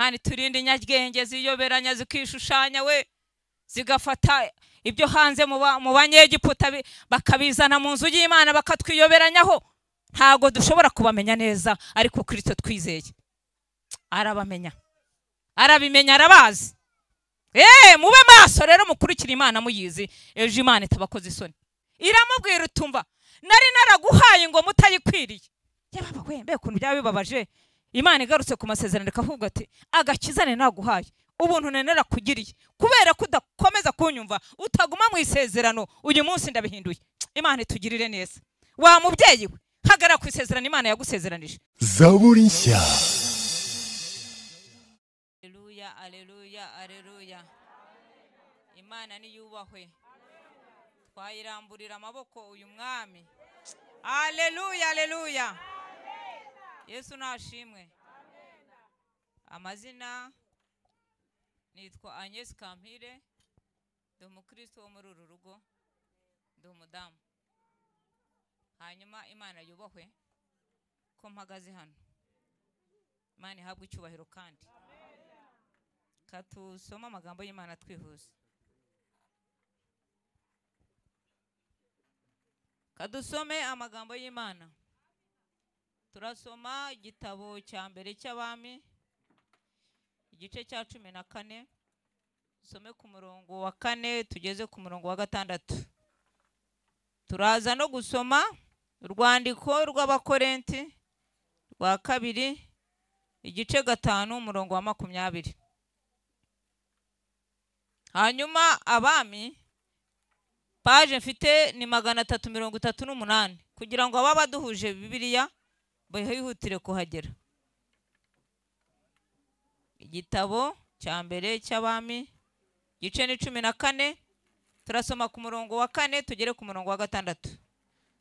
Imana turinde inyagenge ziyoberanya zikishushanya we zigafata ibyo hanze mu banyegiputa bakabizana mu nzu y'Imana bakatwiyoberanyaho. Ntago dushobora kubamenya neza, ariko Kristo twizeye arabamenya, arabimenya, arabazi. Mube maso rero mukurikira Imana muyizi, ejo Imana itabakoze isoni. Iramubwira utumva nari naraguhaye ngo mutayikwiriye. Yababa we mbe kuntu byaba bibabaje. Imana igarutse ku masezerano ikavuga ati agakizane naguhaye, ubuntu nenera kugiriye, kubera kudakomeza kunyumva utaguma mu isezerano, uyu munsi ndabihinduye. Imana itugirire neza. Wa mubyeyi we hagara ku isezerano Imana yagusezeranije. Zaburi nshya. Haleluya, haleluya, haleluya. Imana niyubahwe. Twayiramburira amaboko uyu mwami. Haleluya, haleluya. Yesu nashimwe. Amazina nitwa Agnes Kampire, ndi umukristo wo muri uru rugo, ndi umudamu. Hanyuma Imana yubahwe ko mpagaze hano. Imana ihabwe icyubahiro kandi. Katusoma amagambo y'Imana twihuse. Kadusome amagambo y'Imana. Turasoma igitabo cya mbere cy'Abami, igice cya 14, dusome ku murongo wa 4 tugeze ku murongo wa 6. Turaza no gusoma urwandiko rw'Abakorenti rwa 2, igice 5 umurongo wa 20. Hanyuma Abami page mfite ni 338 kugira ngo ababa duhuje Bibiliya bahihutire kuhagera. Igitabo cya mbere cy'Abami gice ni 14, turasoma ku murongo wa 4 tugere ku murongo wa 6.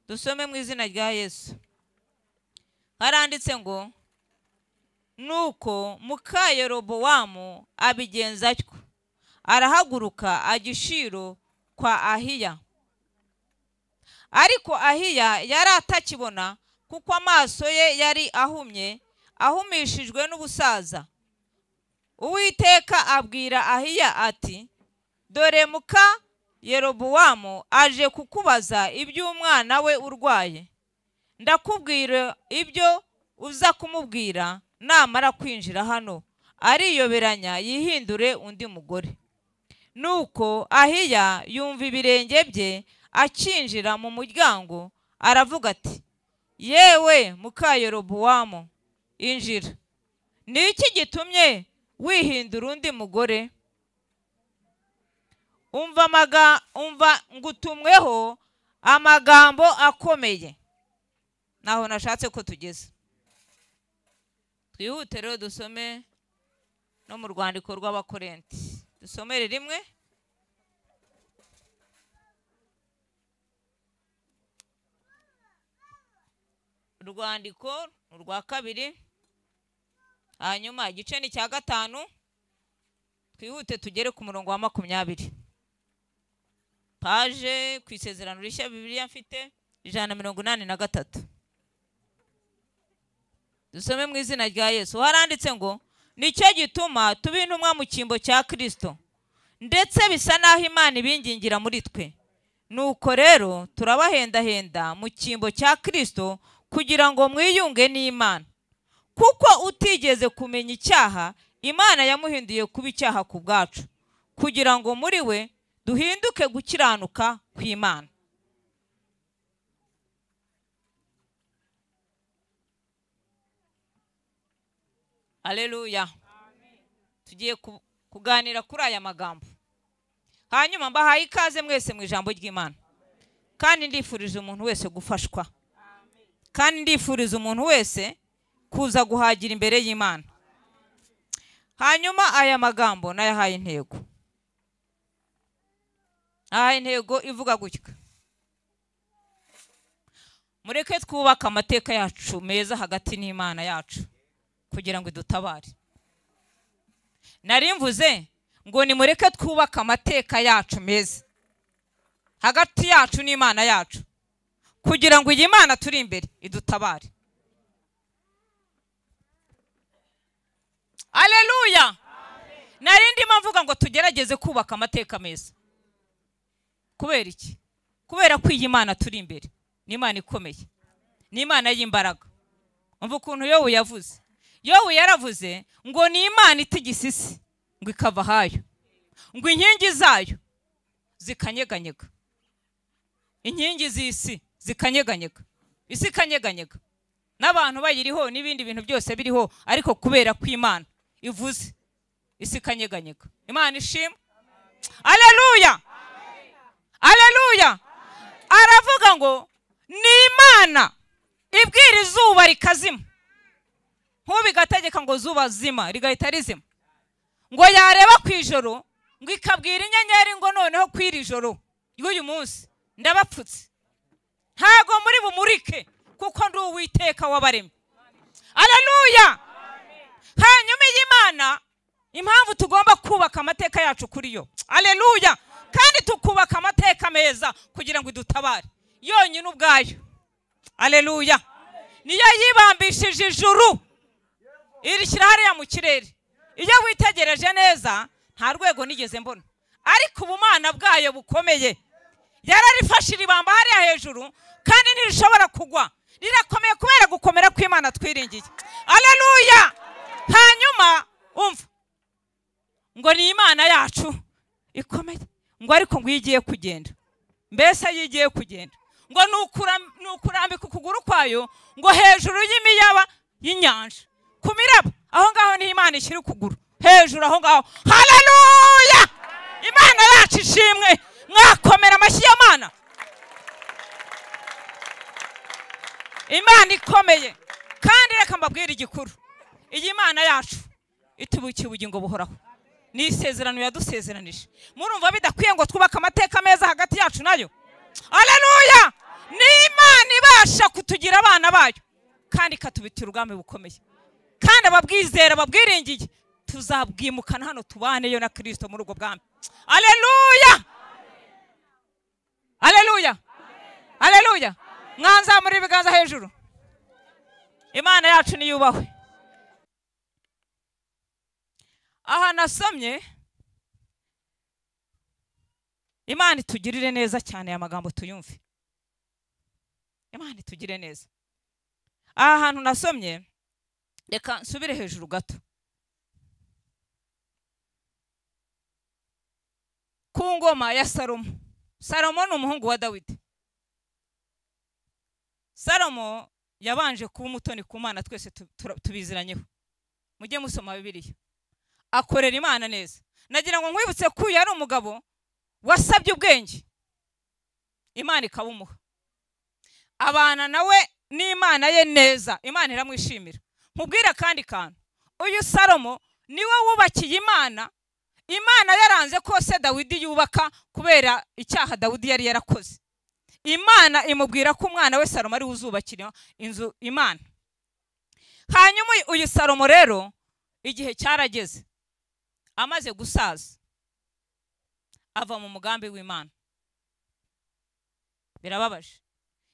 Dusome mu izina rya Yesu. Haranditse ngo nuko muka Yerobowamu abigenza atyo, arahaguruka agishiro kwa Ahiya. Ariko Ahiya yari atakibona kuko amaso ye yari ahumye, ahumishijwe n'ubusaza. Uwiteka abwira Ahiya ati, dore muka Yerobowamu aje kukubaza iby'umwana we urwaye. Ndakubwira ibyo uza kumubwira namara kwinjira hano, ariyoberanya yihindure undi mugore. Nuko Ahiya yumva ibirenge bye akinjira mu muryango, aravuga ati, yewe muka Yerobowamu, injira. Ni iki gitumye wihindura undi mugore? Umva ngutumweho amagambo akomeye. Naho nashatse ko tugeze. Twihute rero dusome no mu rwandiko rw'Abakorenti. Dusomere rimwe. Urwandiko urwa 2, hanyuma igice ni cya 5, twihute tugere ku murongo wa 20. Page ku isezerano rishya Bibiliya mfite 183. Dusome mu izina rya Yesu. Haranditse ngo nicyo gituma tuba intumwa mu cyimbo cya Kristo, ndetse bisa naho Imana ibingingira muri twe. Nuko rero turabahendahenda mu cyimbo cya Kristo kugira ngo mwiyunge n'Imana. Kuko utigeze kumenya icyaha, Imana yamuhinduye kuba icyaha ku bwacu, kugira ngo muri we duhinduke gukiranuka kw'Imana. Haleluya. Tugiye kuganira kuri aya magambo. Hanyuma mbahaye ikaze mwese mu ijambo ry'Imana. Kandi ndifuriza umuntu wese gufashwa. Kandi ndifuriza umuntu wese kuza guhagira imbere y'Imana. Hanyuma aya magambo nayahaye intego. Aha intego ivuga gutya: mureke twubaka amateka yacu meza hagati n'Imana yacu kugira ngo idutabare. Nari mvuze ngo ni mureke twubaka amateka yacu meza hagati yacu n'Imana yacu kugira ngo iyi Mana turi imbere idutabare. Aleluya. Narindi mvuga ngo tugerageze kubaka amateka meza. Kubera iki? Kubera ko iyi Imana turi imbere ni Imana ikomeye, ni Imana y'imbaraga. Umva ukuntu Yobu yavuze. Yobu yaravuze ngo ni Imana itigisisi ngo ikava hayo, ngo inkingi zayo zikanyeganyega. Inkingi z'isi zikanyeganyega, isi ikanyeganyega, n'abantu bayiriho n'ibindi bintu byose biriho, ariko kubera ko Imana ivuze isi ikanyeganyega. Imana ishimwe. Aleluya. Aleluya. Aravuga ngo ni Imana ibwira izuba rikazima, nk'ubigategeka ngo zuba zima rigahita rizima, ngo yareba ku ijoro ngo ikabwira inyenyeri ngo noneho kwira ijoro y'uyu munsi ndabapfutse, ntago muri bumurike kuko ndi Uwiteka w'abaremye. Aleluya. Hanyuma iyi Imana impamvu tugomba kubaka amateka yacu kuri yo. Aleluya. Kandi tukubaka amateka meza kugira ngo idutabare yonyine ubwayo. Aleluya. Niyo yibambishije ijuru irishyira hariya mu kirere. Iyo witegereje neza nta rwego nigeze mbona, ariko ubumana bwayo bukomeye yararifashe iribamba hariya hejuru kandi ntirishobora kugwa. Rirakomeye kubera gukomera kw'Imana twiringiye. Aleluya. Hanyuma umva ngo ni Imana yacu ikomeye, ngo ariko ngo igiye kugenda, mbese yigiye kugenda ngo nukurambika ukuguru kwayo ngo hejuru y'imiyaba y'inyanja ku miraba. Aho ngaho ni Imana ishyira ukuguru hejuru aho ngaho. Haleluya. Imana yacu ishimwe. Mwakomera amashyi y'Imana. Imana ikomeye. Kandi reka mbabwire igikuru, iyi Imana yacu itubukiye ubugingo buhoraho, ni isezerano yadusezeranije. Murumva bidakwiye ngo twubake amateka meza hagati yacu nayo? Aleluya. Ni Imana ibasha kutugira abana bayo kandi ikatubitira ubwami bukomeye, kandi ababwizera babwiringiye tuzabwimukana hano tubaneyo na Kristo muri ubwo bwami. Aleluya. Aleluya. Aleluya. Mwanzamura ibiganza hejuru. Imana yacu niyubahwe. Aha nasomye Imana itugirire neza cyane, ya magambo tuyumve. Imana itugire neza. Aha hantu nasomye, reka nsubire hejuru gato. Ku ngoma ya Salomo. Salomo ni umuhungu wa Dawidi. Salomo yabanje kuba umutoni ku Mana, twese tubiziranyeho. Mujye musoma Bibiliya. Akorera Imana neza. Nagira ngo nkwibutse ko yari umugabo wasabye ubwenge, Imana ikabumuha. Abana nawe n'Imana ye neza, Imana iramwishimira. Nkubwira kandi kantu, uyu Salomo niwe wubakiye Imana. Imana yaranze ko se Dawidi yubaka kubera icyaha Dawidi yari yarakoze. Imana imubwira ko umwana we Salomo ari uzubakira inzu Imana. Hanyuma uyu Salomo rero igihe cyarageze, amaze gusaza ava mu mugambi w'Imana. Birababaje.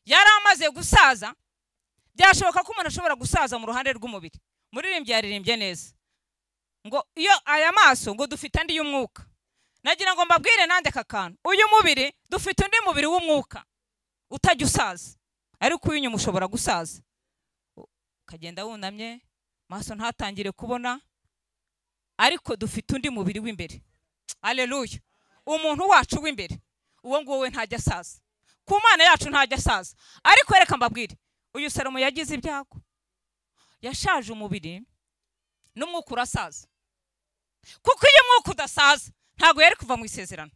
Yari amaze gusaza, byashoboka ko umuntu ashobora gusaza mu ruhande rw'umubiri. Muririmbyi yaririmbye neza ngo iyo aya maso ngo dufite andi y'umwuka. Nagira ngo mbabwire nande kakantu, uyu mubiri dufite undi mubiri w'umwuka utajya usaza, ariko uyu nyuma ushobora gusaza ukagenda wunamye, maso ntatangire kubona, ariko dufite undi mubiri w'imbere. Aleluya. Umuntu wacu w'imbere uwo nguwo ntajya asaza, ku Mana yacu ntajya asaza. Ariko reka mbabwire, uyu Salomo yagize ibyago, yashaje umubiri n'umwuka urasaza. Kuko iyo umwuka udasaza ntago yari kuva mu isezerano,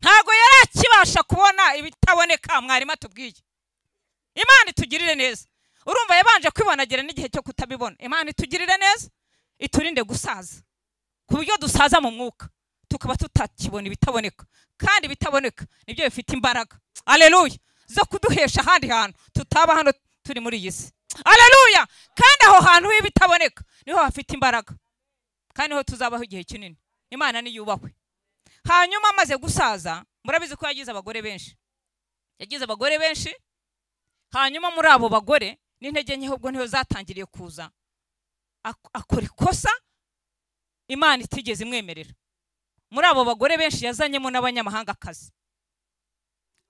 ntago yari akibasha kubona ibitaboneka. Mwarima tubwiye Imana itugirire neza. Urumva yabanje kwibonagera n'igihe cyo kutabibona. Imana itugirire neza, iturinde gusaza ku buryo dusaza mu mwuka tukaba tutakibona ibitaboneka, kandi bitaboneka nibyo bifite imbaraga. Aleluya. Zo kuduhesha ahandi hantu tutaba hano turi muri iyi si. Aleluya. Kandi aho hantu h'ibitaboneka niho hafite imbaraga, kandi niho tuzabaho igihe kinini. Imana niyubahwe. Hanyuma amaze gusaza, murabizi ko yagize abagore benshi. Yagize abagore benshi. Hanyuma muri abo bagore n'intege nke ubwo niho zatangiriye kuza akora ikosa Imana itigeze imwemerera. Muri abo bagore benshi yazanyemo n'abanyamahangakazi.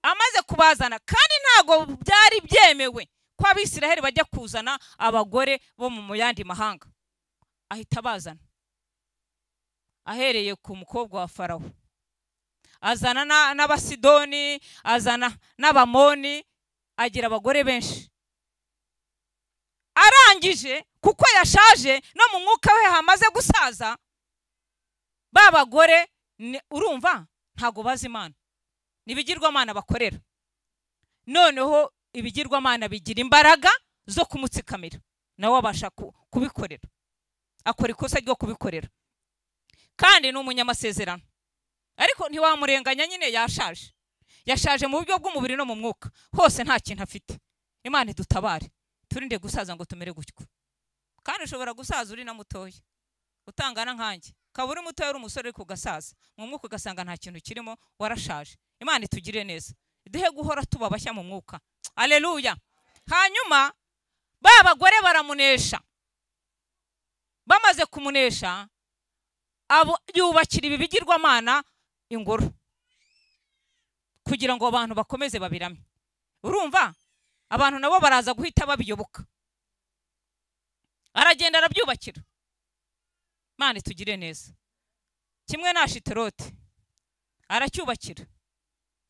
Amaze kubazana kandi ntago byari byemewe ko Abisiraheli bajya kuzana abagore bo mu yandi mahanga. Ahita bazana. Ahereye ku mukobwa wa Farawo. Azana n'Abasidoni, azana n'Abamoni, agira abagore benshi. Arangije kuko yashaje no mu mwuka we hamaze gusaza, ba bagore urumva ntago bazi Imana. Nibigirwamana bakorera. Noneho ibigirwamana bigira imbaraga zo kumutsikamira. Nawe abasha kubikorera. Akora ikosa ryo kubikorera. Kandi n'umunyamasezerano. Ariko ntiwamurenganya nyine yashaje. Yashaje mu buryo bw'umubiri no mu mwuka. Hose nta kintu afite. Imana idutabare. Turinde gusaza ngo tumere gutyo. Kandi ushobora gusaza uri na mutoya. Utangana nkanjye. Kaburi mutoya uri umusore ku gasaza. Mu mwuka ugasanga nta kintu kirimo, warashaje. Imana itugire neza. Duhe guhora tuba bashya mu mwuka. Haleluya. Hanyuma ba bagore baramunesha. Bamaze kumunesha, yubakira ibi bigirwamana ingoro kugira ngo abantu bakomeze babirame. Urumva abantu nabo baraza guhita babiyoboka. Aragenda arabyubakira. Imana itugire neza. Kimwe na Ashitarote aracyubakira.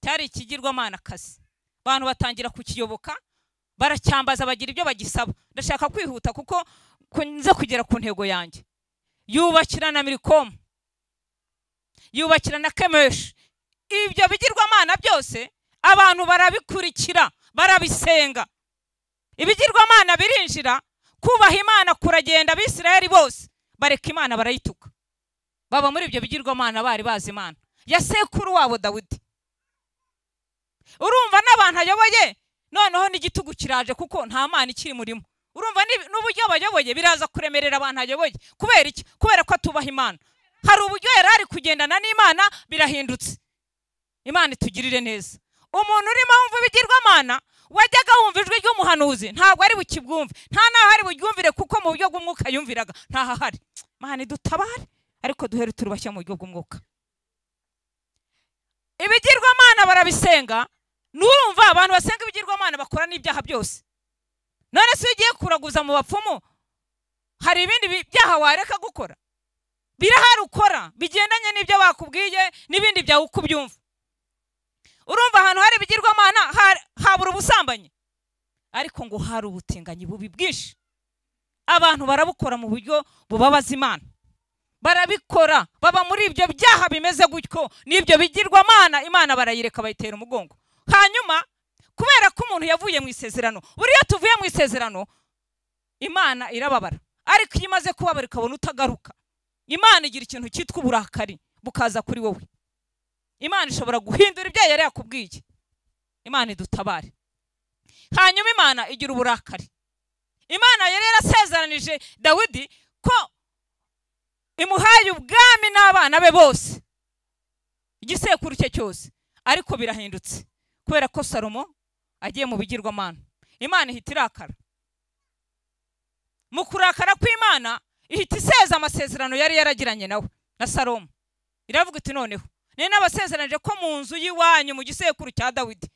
Cyari ikigirwamana kazi. Abantu batangira kukiyoboka, baracyambaza bagira ibyo bagisaba. Ndashaka kwihuta kuko nze kugera ku ntego yanjye. Yubakira na Milikomu, yubakira na Kemoshi. Ibyo bigirwamana byose abantu barabikurikira, barabisenga. Ibigirwamana birinjira, kubaha Imana kuragenda. Abisirayeli bose bareka Imana barayituka. Baba muri ibyo bigirwamana bari bazi Imana ya sekuru wabo Dawidi. Urumva n'abantu ayoboye noneho n'igitugu kiraje kuko nta Mana ikiri murimo. Urumva n'uburyo bayoboye biraza kuremerera abantu ayoboye. Kubera iki? Kubera ko atubaha Imana. Hari uburyo yari kugendana n'Imana birahindutse. Imana itugirire neza. Umuntu urimo wumva ibigirwamana wajyaga wumva ijwi ry'umuhanuzi ntabwo ari bukibwumve, nta naho ari buryumvire kuko mu buryo bw'umwuka yumviraga ntaho ahari. Imana idutabare ariko duhere turubashya mu buryo bw'umwuka. Ibigirwamana barabisenga. Nurumva abantu basenga ibigirwamana bakora n'ibyaha byose. None se ugiye kuraguza mu bapfumu hari ibindi byaha wareka gukora? Birahari ukora bigendanye n'ibyo bakubwiye n'ibindi byawe uko ubyumva. Urumva ahantu hari ibigirwamana habura ubusambanyi, ariko ngo hari ubutinganyi bubi bwinshi. Abantu barabukora mu buryo bubabaza Imana. Barabikora baba muri ibyo byaha bimeze gutyo n'ibyo bigirwamana. Imana barayireka bayitera umugongo. Hanyuma kubera ko umuntu yavuye mu isezerano, buriya tuvuye mu isezerano Imana irababara. Ariko iyo imaze kubabara ikabona utagaruka, Imana igira ikintu cyitwa uburakari bukaza kuri wowe. Imana ishobora guhindura ibyo yari yakubwiye. Imana idutabare. Hanyuma Imana igira uburakari. Imana yari yarasezeranije Dawidi ko imuhaye ubwami n'abana be bose, igisekuru cye cyose, ariko birahindutse kubera ko Salomo agiye mu bigirwamana. Imana ihita irakara. Mu kurakara kw'Imana ihita iseza amasezerano yari yaragiranye nawe na Salomo. Iravuga iti noneho ni n'abasezeranije ko mu nzu y'iwanyu mu gisekuru cya Dawidi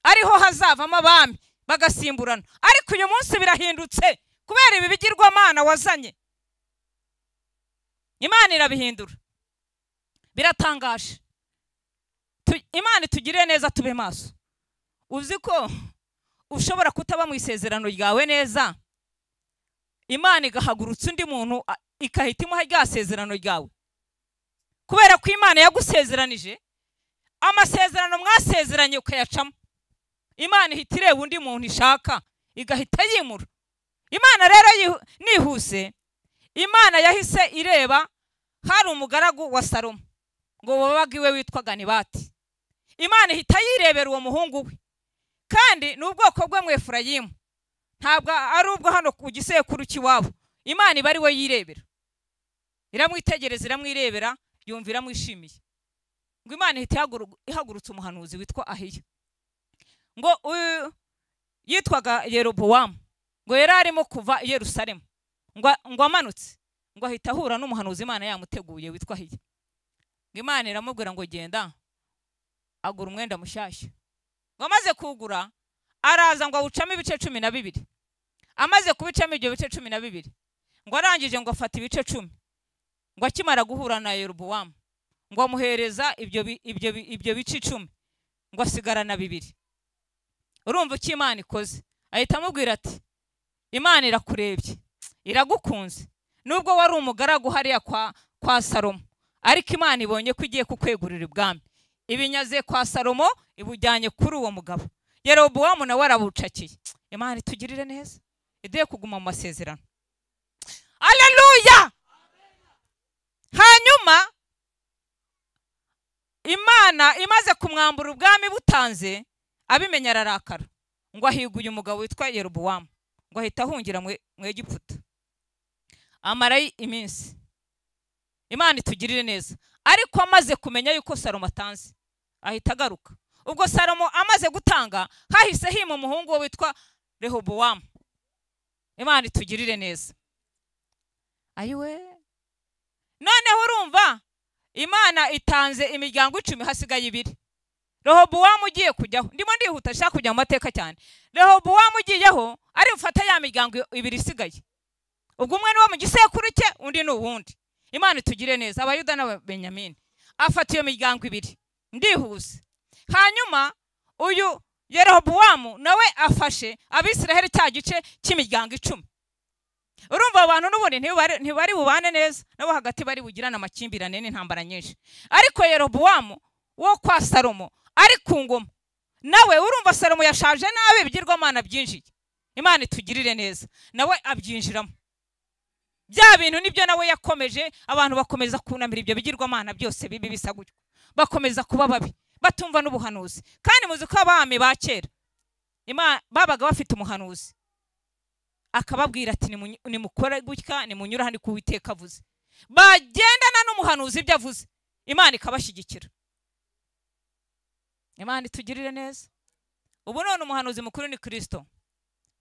ariho hazavamo abami bagasimburana. Ariko uyu munsi birahindutse kubera ibi bigirwamana wazanye. Imana irabihindura. Biratangaje. Imana itugirire neza, tube maso. Uzi ko ushobora kutaba mu isezerano ryawe neza, Imana igahagurutsa undi muntu ikahita imuha rya sezerano ryawe. Kubera ko Imana yagusezeranije, amasezerano mwasezeranye ukayacamo, Imana ihita ireba undi muntu ishaka igahita yimura. Imana rero nihuse, Imana yahise ireba hari umugaragu wa Salomo ngo babaga iwe witwaga Nibati. Imana ihita yirebera uwo muhungu we, kandi n'ubwoko bwe mu Efurayimu, ntabwo ari ubwo hano ku gisekuru cy'iwabo. Imana iba ari we yirebera, iramwitegereza, iramwirebera, yumva iramwishimiye. Ngo Imana ihita ihagurutsa umuhanuzi witwa Ahiya, ngo yitwaga Yerobowamu, ngo yari arimo kuva i Yerusalemu ngo amanutse ngo ahita ahura n'umuhanuzi Imana yamuteguye witwa Hiya. Imana iramubwira ngo genda agura umwenda mushyashya. Ngo amaze kugura araza ngo awucamo ibice 12. Amaze kubicamo ibyo bice 12 ngo arangije ngo afata ibice 10. Ngo akimara guhura na Yerobowamu ngo amuhereza ibyo bice 10 ngo asigarana 2. Urumva iki Imana ikoze? Ahita amubwira ati Imana irakurebye iragukunze nubwo wari umugaragu hariya kwa Salomo, ariko Imana ibonye ko igiye kukwegurira ibwami, ibinyaze kwa Salomo ibujyanye kuri uwo mugabo. Yerobowamu nawe arabucakiye. Imana itugirire neza iduhe kuguma mu masezerano. Haleluya! Hanyuma Imana imaze kumwambura ubwami butanze, abimenya ararakara ngo ahiguye umugabo witwa Yerobowamu ngo ahita ahungira mu Egiputa. Amara iminsi. Imana itugirire neza. Ariko amaze kumenya yuko Salomo atanze ahita agaruka. Ubwo Salomo amaze gutanga hahise hima umuhungu we witwa Rehobowamu. Imana itugirire neza. Ayiwe, noneho urumva Imana itanze imiryango 10 hasigaye 2. Rehobowamu ugiye kujyaho, ndimo ndihuta shaka kujya mu mateka cyane. Rehobowamu ugiyeho ari ufata ya miryango 2 isigaye. Ubwo umwe ni wo mu gisekuru cye, undi ni uwundi. Imana itugire neza. Abayuda n'Abenyamini afata iyo miryango 2 ndihuse. Hanyuma uyu Yerobowamu nawe afashe Abisiraheli cya gice cy'imiryango 10. Urumva abantu n'ubundi ntibari bubane neza, nabo hagati bari bugirana amakimbirane n'intambara nyinshi. Ariko Yerobowamu wo kwa Salomo ari ku ngoma, nawe urumva Salomo yashaje nabe bigirwamana byinshi. Imana itugirire neza. Nawe abyinjiramo. Bya bintu nibyo nawe yakomeje, abantu bakomeza kunamira ibyo bigirwamana byose bibi bisa gutyo. Bakomeza kuba babi, batumva n'ubuhanuzi. Kandi muzi ko abami ba kera Imana babaga bafite umuhanuzi akababwira ati nimukora gutya, nimunyura handi ku Uwiteka avuze. Bagendana n'umuhanuzi ibyo avuze, Imana ikabashyigikira. Imana itugirire neza. Ubu none umuhanuzi mukuru ni Kristo.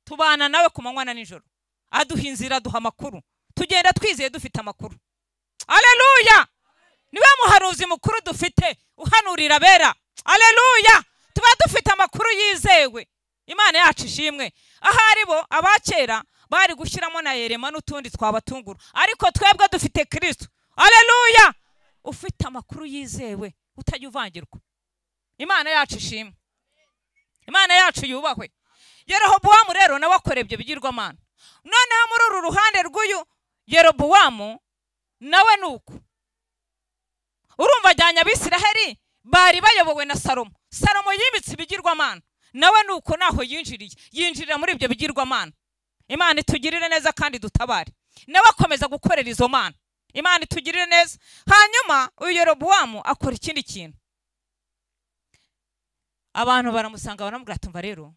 Tubana nawe ku manywa na nijoro. Aduha inzira, aduha amakuru. Tugenda twizeye dufite amakuru. Haleluya! Niwe muhanuzi mukuru dufite uhanurira bera. Haleluya! Tuba dufite amakuru yizewe. Imana yacu ishimwe. Ahari bo abakera bari gushyiramo na Yerema n'utundi twabatungura, ariko twebwe dufite Kristo. Haleluya! Ufite amakuru yizewe utajya uvangirwa. Imana yacu ishimwe. Imana yacu yubahwe. Yerobowamu rero nawe akorebye bigirwamana. Noneho muri uru ruhande rw'uyu Yerobowamu nawe nuko urumva ajyanye Abisiraheli bari bayobowe na Salomo. Salomo yimitse ibigirwamana, nawe nuko naho yinjirira muri ibyo bigirwamana. Imana itugirire neza kandi dutabare. Nawe akomeza gukorera izo mana. Imana itugirire neza. Hanyuma uyu Yerobowamu akora ikindi kintu. Abantu baramusanga baramubwira ati umva rero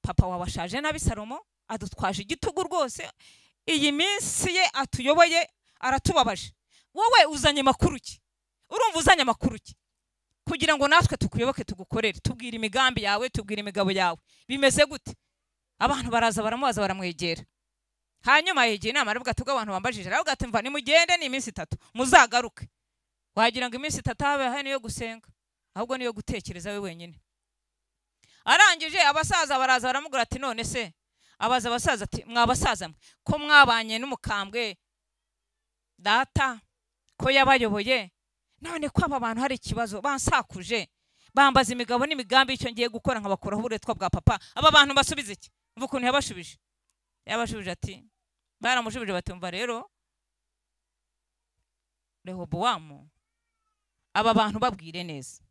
papa wabashaje nabi Salomo adutwaje igitugu rwose, iyi minsi ye atuyoboye aratubabaje. Wowe uzanye makuru ki? Urumva uzanye makuru ki? Kugira ngo natwe tukuyoboke tugukorere, tubwira imigambi yawe, tubwira imigabo yawe. Bimeze gute? Abantu baraza baramubaza baramwegera. Hanyuma yegeye inama aravuga ati abantu bambajije, aravuga ati mva nimugende ni iminsi 3 muzagaruke. Wagira ngo iminsi 3 habe hano yo gusenga, ahubwo niyo gutekereza we wenyine. Arangije abasaza baraza baramubwira ati none se, abaza abasaza ati mwabasaza mwe ko mwabanye n'umukambwe data ko yabayoboye, none ko aba bantu hari ikibazo bansakuje bambaza imigabo n'imigambi icyo ngiye gukora nkabakuraho uburetwa bwa papa. Aba bantu basubize iki? Mvuga ukuntu yabashubije ati baramushubije bati umva rero Rehobowamu, aba bantu babwire neza,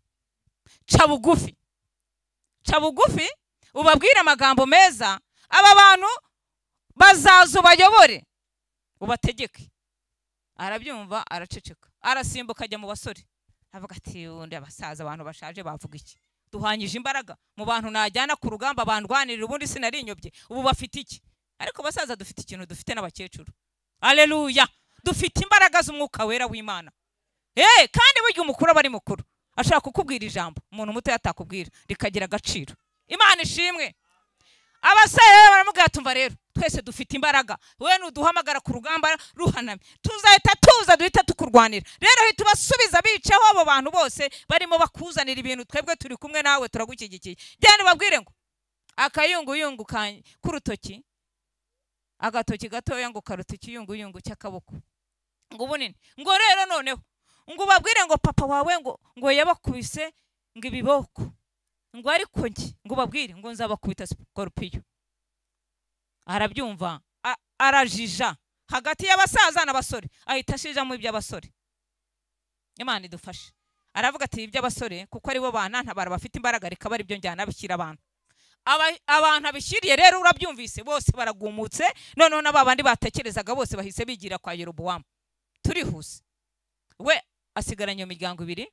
ca bugufi ubabwire amagambo meza, aba bantu bazaza ubayobore ubategeke. Arabyumva araceceka, arasimbuka ajya mu basore, avuga ati undi abasaza abantu bashaje bavuga iki? Duhanyije imbaraga mu bantu najyana ku rugamba bandwanirira, ubundi sinarinyobye, ubu bafite iki? Ariko basaza dufite ikintu dufite n'abakecuru. Haleluya! Dufite imbaraga z'umwuka wera w'Imana. Kandi burya umukuru aba ari mukuru, ashaka kukubwira ijambo umuntu muto yatakubwira rikagira agaciro. Imana ishimwe. abasore baramubwira tumva rero twese dufite imbaraga, we nuduhamagara ku rugamba ruhanamye tuzahita tuza duhita tukurwanira. Rero hita ubasubiza biceho abo bantu bose barimo bakuzanira ibintu, twebwe turi kumwe nawe turagushyigikiye. Genda ubabwire ngo akayunguyungu k'urutoki, agatoki gatoya ngo karuta ikiyunguyungu cy'akaboko ngo bunini. Ngo rero noneho ngo ubabwire ngo papa wawe ngo yabakubise ngo ibiboko, ngo ariko njye ngo ubabwire ngo nzabakubita scorpion. Arabyumva arajija hagati y'abasaza n'abasore, ahita ashija mu iby'abasore. Imana idufashe. Aravuga ati iby'abasore kuko ari bo bana ntabara bafite imbaraga, reka bari byo njyana bishyira abantu. Abantu abishyiriye rero urabyumvise bose baragumutse. Noneho n'abandi batekerezaga bose bahise bigira kwa Yerobowamu. Turihuse. We asigaranye imiryango 2,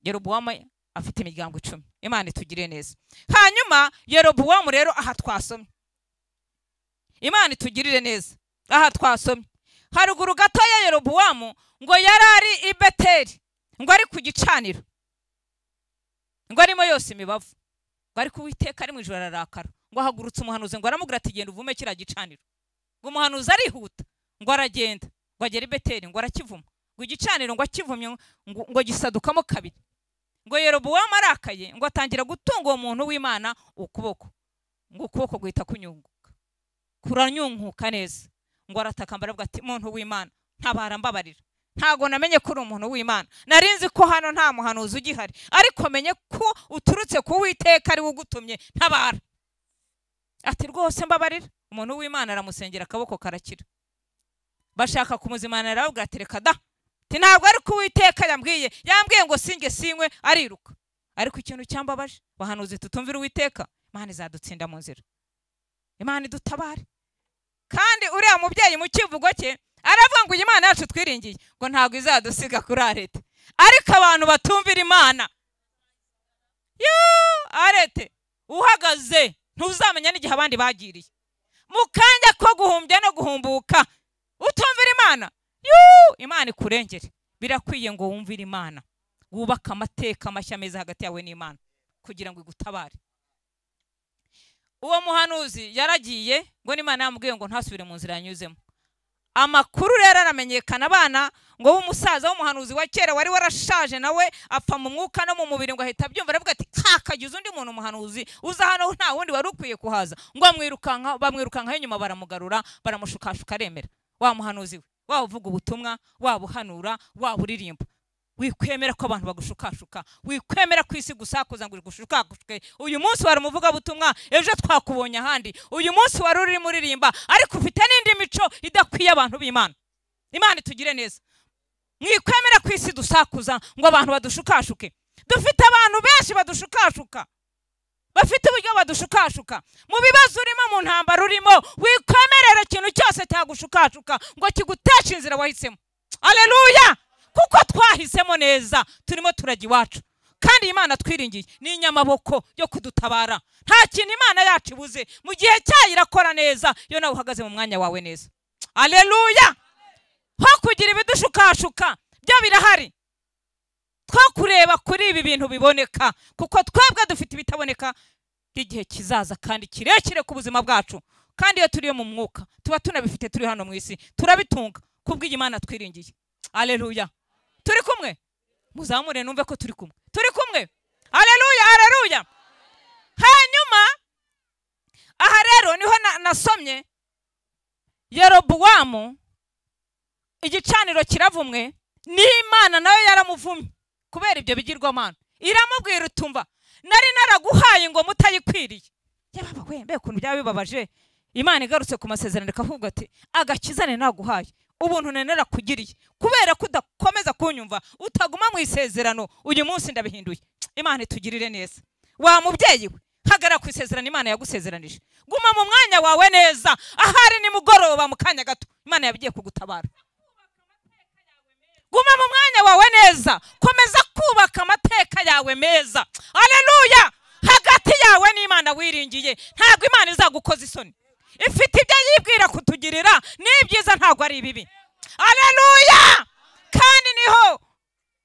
Yerobowamu afite imiryango 10. Imana itugire neza. Hanyuma Yerobowamu rero aha twasomye, Imana itugirire neza, aha twasomye haruguru gato ya Yerobowamu ngo yarari i Beteli, ngo ari ku gicaniro, ngo arimo yose imibavu, ngo ari kuwiteka ari mu ijoro ararakara. Ngo ahagurutse umuhanuzi ngo aramubwira ati genda uvume kira gicaniro. Ngo umuhanuzi arihuta ngo aragenda ngo agera i Beteli ngo arakivuma, ngo igicaniro ngo akivumye ngo gisadukamo 2. Ngo Yerobowamu arakaye ngo atangira gutunga uwo muntu w'Imana ukuboko, ngo ukuboko guhita kunyunguka kuranyunguka neza. Ngo arataka mbaravuga ati muntu w'Imana ntabara mbabarira, ntago namenye ko uri umuntu w'Imana, narinzi ko hano nta muhanuzi ugihari, ariko menye ko uturutse ku Uwiteka ari ugutumye, ntabara. Ati rwose mbabarira. Umuntu w'Imana aramusengera akaboko karakira. Bashaka kumuzimana aravuga ati reka da, ati ntabwo ari ku Uwiteka yambwiye ngo singe sinywe, ariruka. Ariko ikintu cyambabaje, bahanuzi tutumvira Uwiteka, Imana izadutsinda mu nzira. Imana idutabare. Kandi uriya mubyeyi mu kivugo cye aravuga ngo Imana yacu twiringiye ngo ntabwo izadusiga kuri arete. Ariko abantu batumvira Imana, arete uhagaze ntuzamenya n'igihe abandi bagiriye. Mu kanya ko guhumbya no guhumbuka utumvira Imana, Imana ikurengere. Birakwiye ngo wumvire Imana, wubaka amateka mashya meza hagati yawe n'Imana kugira ngo igutabare. Uwo muhanuzi yaragiye ngo n'Imana yamubwiye ngo ntasubire mu nzira yanyuzemo. Amakuru rero aramenyekana abana ngo umusaza w'umuhanuzi wa kera wari warashaje nawe apfa mu mwuka no mu mubiri, ngo ahita abyumva aravuga ati hakagize undi muntu umuhanuzi uza hano nta wundi wari ukwiye kuhaza. Ngo bamwirukanka inyuma baramugarura baramushukashuka aremera. Wa muhanuzi we waba uvuga ubutumwa, waba uhanura, waba uririmba, wikwemera ko abantu bagushukashuka, wikwemera ko isi gusakuza ngo gushukashuke. Uyu munsi wari umuvuga butumwa, ejo twakubonye ahandi. Uyu munsi wari uri muririmba, ariko ufite n'indi mico idakwiye abantu b'Imana. Imana itugire neza. Mwikwemera ko isi dusakuza ngo abantu badushukashuke. Dufite abantu benshi badushukashuka, bafite uburyo badushukashuka. Mu bibazo urimo, mu ntambara urimo, wikwemerera ikintu cyose cyagushukashuka ngo kiguteshe inzira wahisemo. Haleluya! Kuko twahisemo neza, turimo turajya iwacu. Kandi Imana twiringiye ni inyamaboko yo kudutabara. Nta kintu Imana yacu ibuze, mu gihe cyayo irakora neza, yo nawe uhagaze mu mwanya wawe neza. Haleluya! Ho kugira ibidushukashuka byo birahari. Two kureba kuri ibi bintu biboneka, kuko twebwe dufite ibitaboneka igihe kizaza kandi kirekire ku buzima bwacu. Kandi iyo turi mu mwuka tuba tunabifite, turi hano mu isi turabitunga kubw'iyi Imana twiringiye. Haleluya! Turi kumwe? Muzamure numve ko turi kumwe. Turi kumwe? Haleluya, haleluya. Hanyuma aha rero niho nasomye Yerobowamu igicaniro kiravumwe, n'Imana nayo yaramuvumye kubera ibyo bigirwamana. Iramubwira utumva nari naraguhaye ngo mutayikwiriye. Yababa we mbe kuntu byaba bibabaje. Imana igarutse ku masezerano ikavuga ati agakizane naguhaye, ubuntu nenera kugiriye, kubera kudakomeza kunyumva utaguma mu isezerano, uyu munsi ndabihinduye. Imana itugirire neza. Wa mubyeyi we hagara ku isezerano Imana yagusezeranije, guma mu mwanya wawe neza. Ahari ni mugoroba mu kanya gato Imana yabigiye kugutabara. Guma mu mwanya wawe neza, komeza kubaka amateka yawe meza. Haleluya! Hagati yawe n'Imana wiringiye, ntabwo Imana izagukoza isoni. Ifite ibyo yibwira kutugirira, n'ibyiza ntabwo ari ibibi. Haleluya! Kandi niho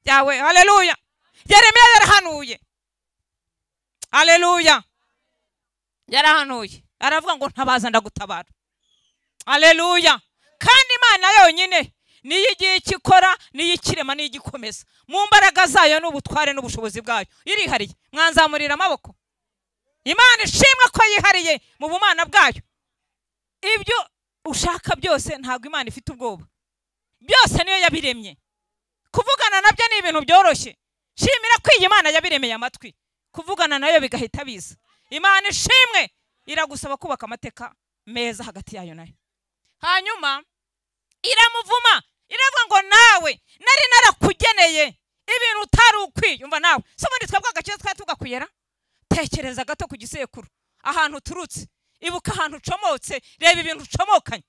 yawe, haleluya, Yeremiya yarahanuye. Haleluya! yarahanuye aravuga ngo ntabaza ndagutabara. Haleluya. Kandi Imana yonyine niyo igiye ikikora, niyo ikirema, niyo igikomeza mu mbaraga zayo n'ubutware n'ubushobozi bwayo irihariye. Mwanzamurira amaboko. Imana ishimwe ko yihariye mu bumana bwayo. Ibyo ushaka byose ntabwo Imana ifite ubwoba, byose niyo yabiremye. Kuvugana nabyo ni ibintu byoroshye. Shimira ko iyi Imana yabiremeye amatwi, kuvugana nayo bigahita biza. Imana ishimwe iragusaba kubaka amateka meza hagati yayo nayo. Hanyuma iramuvuma iravuga ngo nawe nari narakugeneye ibintu utari ukwiye. Umva nawe so muri twebwe agakiza twari tugakuyera. Tekereza gato ku gisekuru ahantu turutse, ibuka ahantu ucomotse, reba ibintu ucomokanye.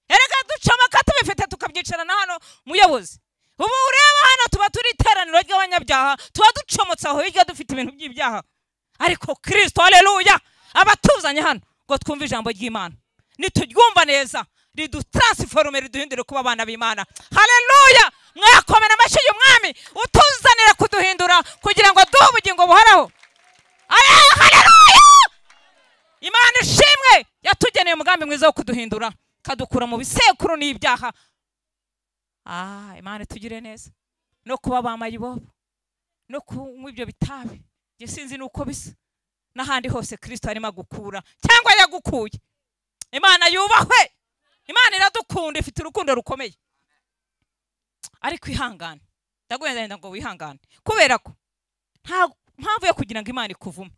Erega ducomoka tubifite tukabyicarana hano muyobozi. Ubu ureba hano tuba turi iteraniro ry'abanyabyaha, tuba ducomotse aho hirya dufite ibintu by'ibyaha. Ariko Kristo, haleluya, abatuzanye hano ngo twumve ijambo ry'Imana, nituryumva neza ridutransforme, riduhindure kuba abana b'Imana. Haleluya. Mwakomera amashyi y'umwami utuzanira kuduhindura kugira ngo duhe ubugingo buhoraho. Haleluya. Imana ishimwe yatugeneye umugambi mwiza wo kuduhindura, kadukura mu bisekuru n'ibyaha. Imana tugire neza no kuba bamayibobo no kunywa ibyo bitabi. Je sinzi nuko bisa n'ahandi hose Kristo arimo gukura cyangwa yagukuye. Imana yubahwe. Imana iradukunda, ifite urukundo rukomeye. Ariko ihangane, ndagwenda ngo wihangane, kubera ko nta mpamvu yo kugira ngo Imana ikuvume.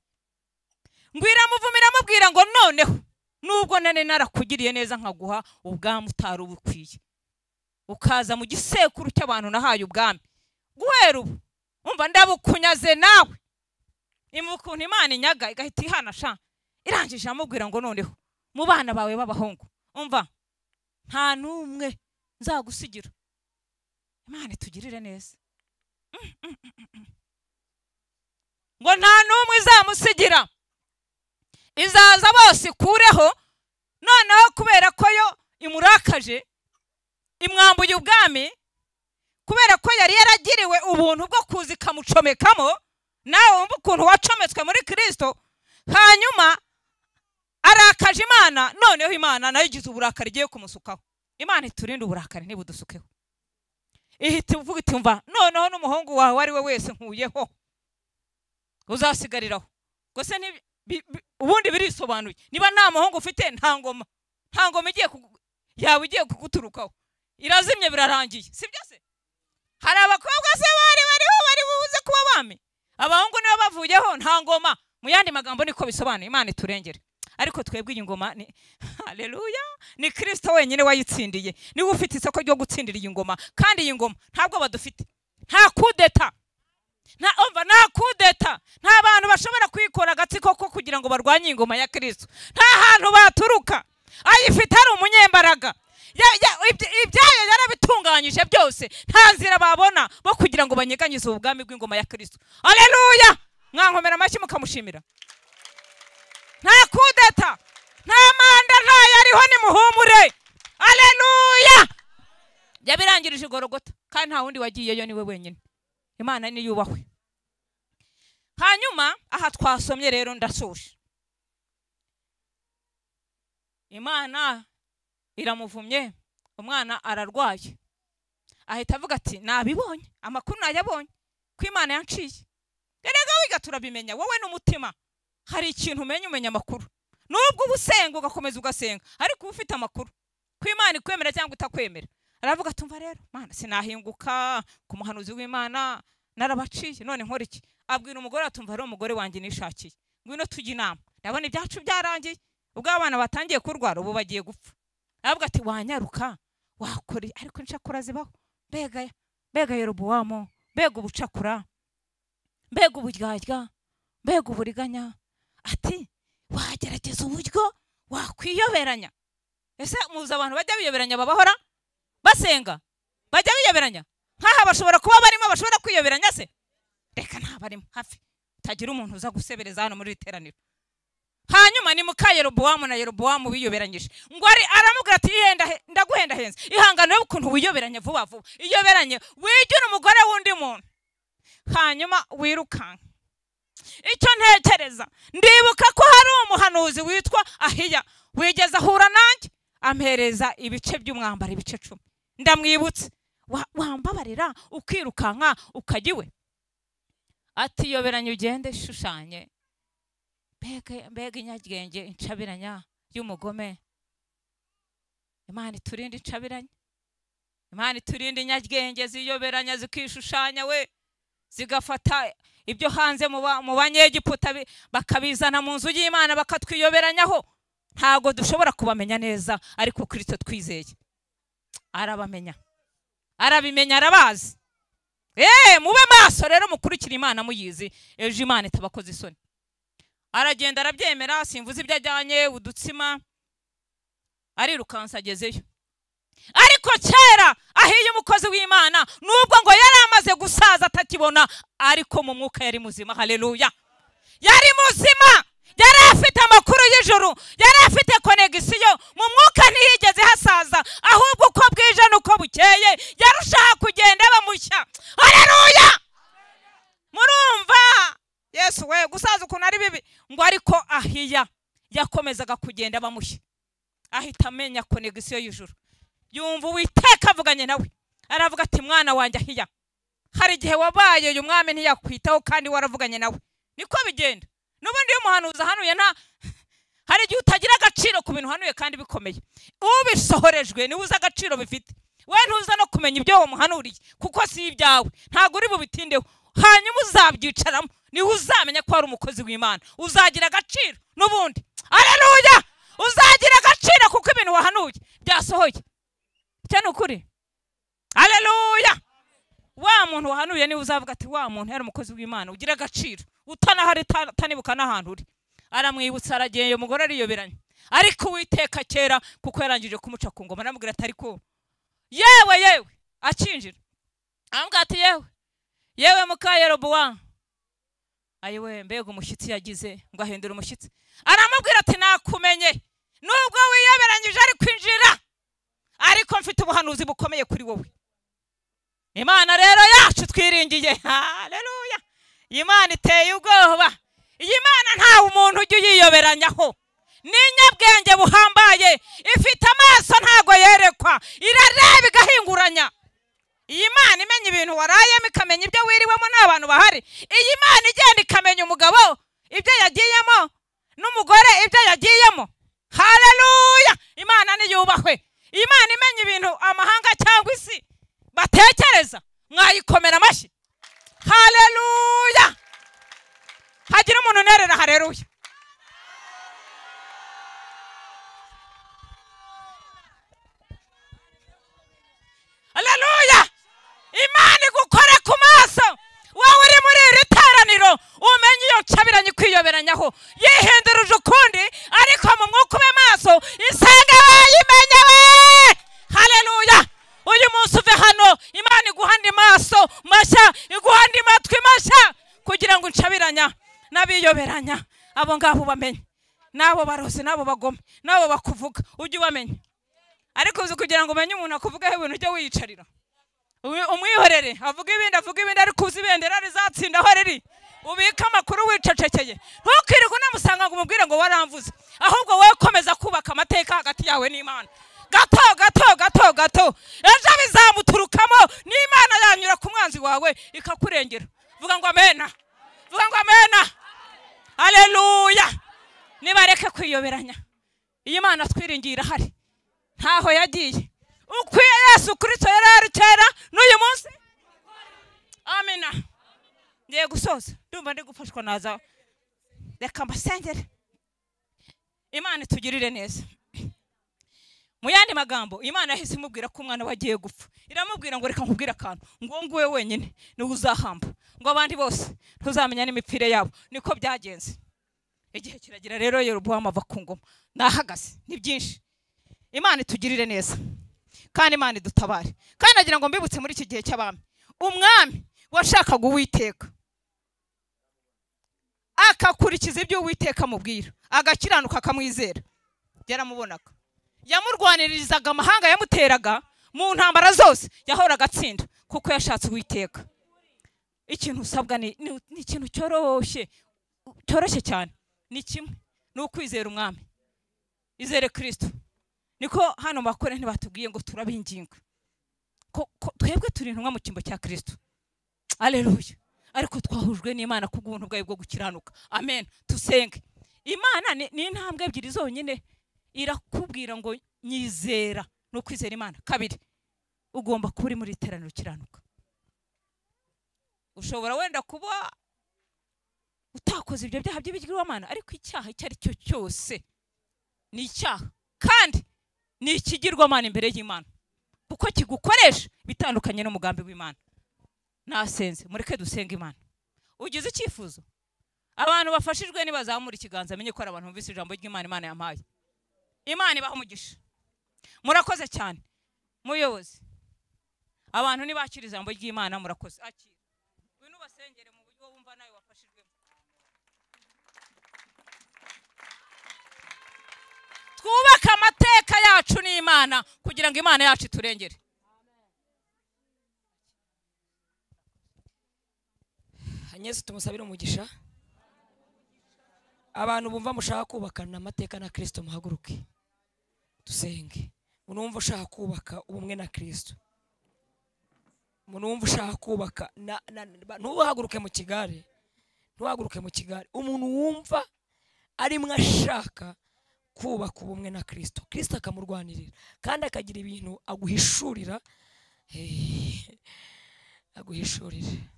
Ngwira muvumira mubwira ngo noneho nubwo nane narakugiriye neza nkaguha ubwami utari ubukwiye, ukaza mu gisekuru cy'abantu nahaye ubwami, guhera ubu umva ndabukunyaze nawe. Imukuntu Imana inyaga igahita ihana sha irangije amubwira ngo noneho mu bana bawe b'abahungu umva nta numwe nzagusigira. Imana tugirire neza. Ngo nta numwe izamusigira, izaza bose ikureho. Noneho kubera ko yo imurakaje imwambuye ubwami, kubera ko yari yaragiriwe ubuntu bwo kuza ikamucomekamo, nawe wumva ukuntu wacometswe muri Kristo. Hanyuma arakaje Imana, noneho Imana nayo igize uburakari igiye kumusukaho. Imana iturinde uburakari ntibudusukeho. Ihita uvuga iti umva noneho n'umuhungu wawe ari we wese nkuyeho uzasigariraho. Gose ubundi birisobanuye, niba nta muhungu ufite nta ngoma igiye yawe igiye kuguturukaho, irazimye birarangiye, si byo se? Hari abakobwa se bari buze kuba bami, abahungu nibo bavuyeho nta ngoma. Mu yandi magambo niko bisobanuye. Imana iturengere. Ariko twebwe iyi ngoma ni haleluya, ni Kristo wenyine wayitsindiye, niwe ufite isoko ryo gutsindira iyi ngoma. Kandi iyi ngoma ntabwo badufite, nta kudeta, nta kudeta, nta bantu bashobora kwikora agatsiko ko kugira ngo barwanye ingoma ya Kristo. Nta hantu baturuka, ayifite ari umunyembaraga. Ibyayo yarabitunganyije byose, nta nzira babona bo kugira ngo banyeganyize ubwami bw'ingoma ya Kristo. Haleluya. Mwankomera amashyi mukamushimira. Nta kudeta, nta manda, nta yariho, ni muhumure. Haleluya. Yabirangirije Golgotha kandi nta wundi wagiyeyo, niwe wenyine. Imana ni yubahwe. Hanyuma aha twasomye rero ndasoshe. Imana iramuvumye, umwana ararwaye. Ahita avuga ati nabibonye, amakuru nayabonye ko Imana yanciye. Erega wiga turabimenya, wowe n'umutima hari ikintu umenya amakuru. Nubwo ubusenga ugakomeza ugasenga, ariko ufite amakuru ko Imana ikwemera cyangwa utakwemera. Aravuga ati umva rero Mana sinahinguka ku muhanuzi w'Imana, narabaciye none nkora iki? Abwira umugore ati umva rero umugore wanjye nishakiye, ngwino tujye inama, ndabona ibyacu byarangiye, ubwo abana batangiye kurwara ubu bagiye gupfa. Aravuga ati wanyaruka wakora, ariko nshakura zibaho. Mbega Yerobowamu, mbega ubucakura, mbega uburyarya, mbega uburiganya. Ati wagerageza uburyo wakwiyoberanya. Ese muzi abantu bajya biyoberanya babahora basenga, bajya biyoberanya nkaha bashobora kuba barimo bashobora kwiyoberanya se? Reka nta barimo hafi, tagira umuntu uza gusebereza hano muri iteraniro. Hanyuma ni muka Yerobowamu na Yerobowamu biyoberanyije, ngo aramubwira ati ndaguhenda henze, ihangane ukuntu wiyoberanye vuba vuba, iyoberanye wigira umugore wundi muntu, hanyuma wirukanka. icyo ntekereza ndibuka ko hari umuhanuzi witwa Ahiya wigeze ahura nanjye ampereza ibice by'umwambaro ibice 10 ndamwibutse wambabarira ukirukanka ukagiwe ati yoberanye ugende shushanye mbega inyagenge incabiranya y'umugome. Imana iturinde incabiranya, Imana iturinde inyagenge ziyoberanya zikishushanya we zigafata ibyo hanze mu banyegiputa bakabizana mu nzu y'Imana bakatwiyoberanyaho. Ntago dushobora kubamenya neza, ariko Kristo twizeye arabamenya, arabimenya, arabazi. Mube maso rero mukurikira Imana muyizi, ejo Imana itabakoze isoni. Aragenda arabyemera, simvuze ibyo ajyanye udutsima, arirukansa agezeyo. Ariko kera Ahiya umukozi w'Imana nubwo ngo yari amaze gusaza atakibona, ariko mu mwuka yari muzima. Haleluya, yari muzima, yari afite amakuru y'ijuru, yari afite konegisiyo mu mwuka, ntiyigeze hasaza, ahubwo uko bwije nuko bukeye yarushaho kugenda bamushya. Haleluya, murumva Yesu we gusaza ukuntu ari bibi ngo, ariko Ahiya yakomezaga kugenda bamushya, ahita amenya konegisiyo y'ijuru. Yumva Uwiteka avuganye nawe, aravuga ati mwana wanjye Ahiya, hari igihe wabaye uyu mwami ntiyakwitaho kandi waravuganye nawe. Niko bigenda n'ubundi y'umuhanuzi ahanuye, hari igihe utagira agaciro ku bintu hanuye kandi bikomeye. Ubisohorejwe ni uza agaciro bifite, we ntuza no kumenya ibyo wamuhanuriye kuko si ibyawe, ntago uri bubitindeho. Hanyuma uzabyicaramo, ni uzamenya ko ari umukozi w'Imana, uzagira agaciro n'ubundi. Haleluya, uzagira agaciro kuko ibintu wahanuye byasohoye. Cyane ukuri. Haleluya, wa muntu wahanuye ni uzavuga ati wa muntu yari umukozi w'Imana, ugira agaciro utanahari tanibuka n'ahantu uri. Aramwibutsa, aragiye umugore ariyoberanye, ariko Uwiteka kera kuko yarangije kumuca ku ngoma, aramubwira ati ariko yewe akinjira, aramubwira ati yewe muka Yerobowamu, ayiwe mbega umushyitsi yagize ngo ahindura umushyitsi. Aramubwira ati nakumenye nubwo wiyoberanyije ari kwinjira, ariko mfite ubuhanuzi bukomeye kuri wowe. Imana rero yacu twiringiye. Haleluya, Imana iteye ubwoba. Iyi Mana nta umuntu ujye yiyoberanyaho, n'inyabwenge buhambaye, ifite amaso ntago yerekwa, irareba igahinguranya. Iyi Mana imenya ibintu warayemo, ikamenya ibyo wiriwemo n'abantu bahari. Iyi Mana igenda ikamenya umugabo ibyo yagiyemo n'umugore ibyo yagiyemo. Haleluya, Imana niyubahwe. Imana imenya ibintu amahanga cyangwa isi batekereza, mwayikomera amashyi. Haleluya, hagira umuntu nerera. Haleluya, haleluya. Imana igukore ku maso, wowe uri muri iri teraniro, umenye iyo ncabiranye kwiyoberanyaho yihinduruje ukundi, ariko mu mwuka ube maso, isanga wayimenye we. Haleluya, uyu munsi uve hano, Imana iguhande maso mashya, iguhande matwi mashya, kugira ngo ncabiranya n'abiyoberanya abo ngabo bamenye, nabo barose, nabo bagome, nabo bakuvuga ujye ubamenye. Ariko uzi kugira ngo umenye umuntu akuvugaho ibintu ujye wiyicarira umwihorere, avuga ibindi, ariko uzi ibendera rizatsinda aho riri, ubika amakuru wicecekeye. Ntukirirwe unamusanga ngo umubwire ngo waramvuze, ahubwo wowe komeza kubaka amateka hagati yawe n'Imana. Gato ejo bizamuturukamo, n'Imana yanyura ku mwanzi wawe ikakurengera. Vuga ngo amena, vuga ngo amena. Haleluya, nibareke kwiyoberanya. Iyi Mana twiringira hari, ntaho yagiye. Ukwiye Yesu Kristo yari ari kera n'uyu munsi. Amina. Ngiye gusoza, ndumva ndi gufashwa naza, reka mbasengere. Imana itugirire neza. Mu yandi magambo, Imana yahise imubwira ko umwana wagiye gupfa. Iramubwira ngo reka nkubwire akantu, ngo nguwe wenyine ni uzahamba, ngo abandi bose ntuzamenya n'imipfire yabo. Niko byagenze. Igihe kiragira rero Yerobowamu ava ku ngoma, nahagaze ni byinshi. Imana itugirire neza kandi Imana idutabare. Kandi nagira ngo mbibutse muri iki gihe cy'abami, umwami washakaga Uwiteka, akakurikiza ibyo Uwiteka amubwira, agakiranuka akamwizera, yaramubonaga. Yamurwanirizaga amahanga yamuteraga mu ntambara zose, yahoraga atsinda kuko yashatse Uwiteka. Ikintu usabwa ni ikintu cyoroshye, cyoroshye cyane ni kimwe, ni ukwizera umwami. Izere Kristo. Niko hano bakore ntibatubwiye ngo turabinginga ko twebwe turi intumwa mu kimbo cya Kristo. Haleluya. Ariko twahujwe n'Imana ku bw'ubuntu bwayo bwo gukiranuka. Amen. Tusenge. Imana ni intambwe ebyiri zonyine irakubwira ngo nyizera, no kwizera Imana. Kabiri, ugomba kuba uri muri iteraniro ukiranuka. Ushobora wenda kuba utakoze ibyo byaha by'ibigirwamana, ariko icyaha icyo ari cyo cyose ni icyaha, kandi ni ikigirwamana imbere y'Imana, kuko kigukoresha bitandukanye n'umugambi w'Imana. Nasenze, mureke dusenga Imana. Ugize icyifuzo, abantu bafashijwe nibazamura ikiganza amenye ko ari abantu bumvise ijambo ry'Imana Imana yampaye. Imana ibaha umugisha. Murakoze cyane muyobozi. Abantu nibakira ijambo ry'Imana murakoze. Akira wino basengere mu buryo wumva nawe wafashijwe. Twubaka amateka yacu n'Imana kugira ngo Imana yacu iturengere. Yesu tumusabira umugisha. Abantu bumva mushaka kubakana amateka na Kristo muhaguruke dusenge. Munumva ushaka kubaka ubumwe na Kristo, munumva ushaka kubaka ntuhaguruke mu kigare, ntuhaguruke mu kigare. Umuntu wumva ari mwashaka kubaka ubumwe na Kristo, Kristo akamurwanirira kandi akagira ibintu aguhishurira, aguhishurira.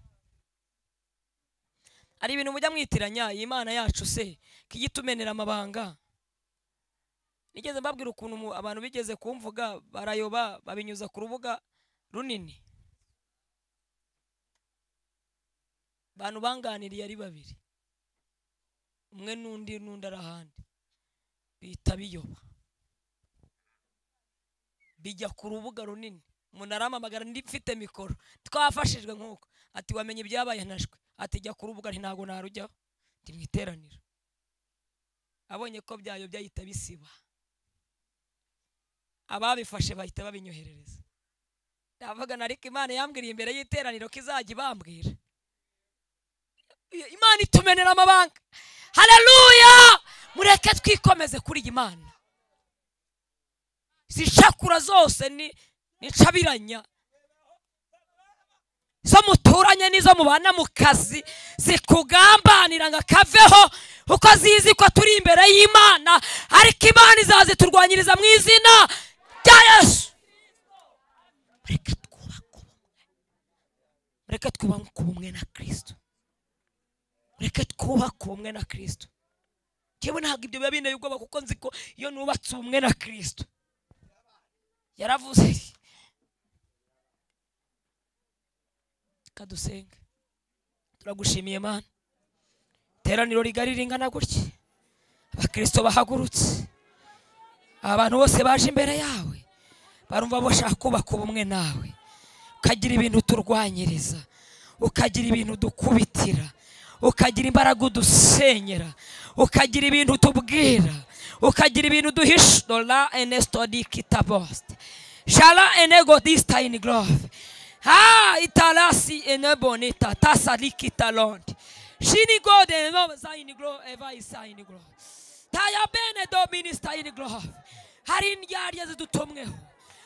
Ari ibintu mujya mwitiranya Imana yacu se kigitumenera amabanga. Nigeze mbabwira ukuntu abantu bigeze kumvuga barayoba babinyuza ku rubuga runini. Bantu banganiriye ari babiri, umwe n'undi arahandi, bita biyoba, bijya ku rubuga runini. Umuntu aramamagara ndi mfite mikoro, twafashijwe nkuko ati wamenye ibyabaye nashwe, ati jya ku rubuga ntago narujyaho, ndi mwiteraniro. Abonye ko byayo byahita bisiba, ababifashe bahita babinyoherereza. Ndavuga nariko Imana yambwiriye imbere y'iteraniro kizajya ibambwira. Imana itumenera amabanga. Haleluya. Mureke twikomeze kuri Imana. Zishakura zose ni ncabiranya, zo muturanye nizo mubana mu kazi zikugambanira ngo akaveho, uko zizi ko turi imbere y'Imana, ariko Imana izaze turwanyiriza mu izina rya Yesu. Mureke twubaka ubumwe na Kristo, mureke twubaka ubumwe na Kristo. Jewe ntabwo ibyo biba binteye ubwoba, kuko nzi ko iyo nubatse ubumwe na Kristo yaravuze. Kadusenge. Turagushimiye Mana, teraniro rigari ringana gutya, abakristo bahagurutse, abantu bose baje imbere yawe barumva bashaka kubaka ubumwe nawe, ukagira ibintu turwanyiriza, ukagira ibintu dukubitira, ukagira imbaraga udusenyera, ukagira ibintu tubwira, ukagira ibintu duhisha. Dola enestodi kitabost shala enego dista in glove. Italasi enebonita tasaliki talond. Shini God eno zaini glow eva isaini glow. Taya bene do minister in glow. Hari indyarya zidutomweho,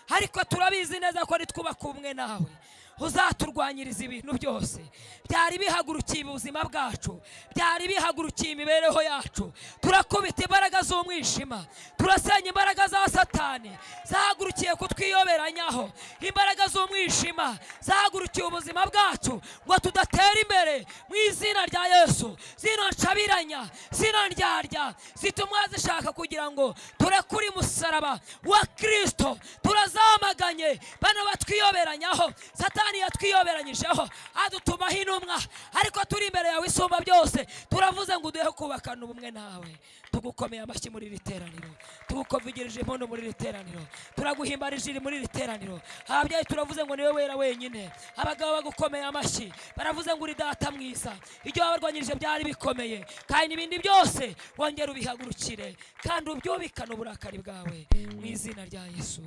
ariko turabizi neza ko ari twubaka ubumwe nawe uzaturwanyiriza ibintu byose byari bihagurukiye ubuzima bwacu, byari bihagurukiye imibereho yacu. Turakubita imbaraga z'umwijima, turasenya imbaraga za Satani zahagurukiye kutwiyoberanyaho. Imbaraga z'umwijima zahagurukiye ubuzima bwacu ngo tudatera imbere mu izina rya Yesu. Zino ncabiranya, zino ndyarya zitumwa zishaka kugira ngo turekure umusaraba wa Kristo, turazamaganye bano batwiyoberanyaho. Satani yatwiyoberanyijeho adutumaho intumwa, ariko turi imbere yawe isumba byose. Turavuze ngo uduhe kubakana ubumwe nawe. Tugukomeye amashyi muri iri teraniro, tugukovigirije impundu muri iri teraniro, turaguhimbarije iri muri iri teraniro. Ababyeyi turavuze ngo niwe wera wenyine, abagabo bagukomeye amashyi baravuze ngo uri data mwiza. Ibyo wabarwanyirije byari bikomeye, kandi n'ibindi byose wongera ubihagurukire kandi ubyubikane uburakari bwawe mu izina rya Yesu.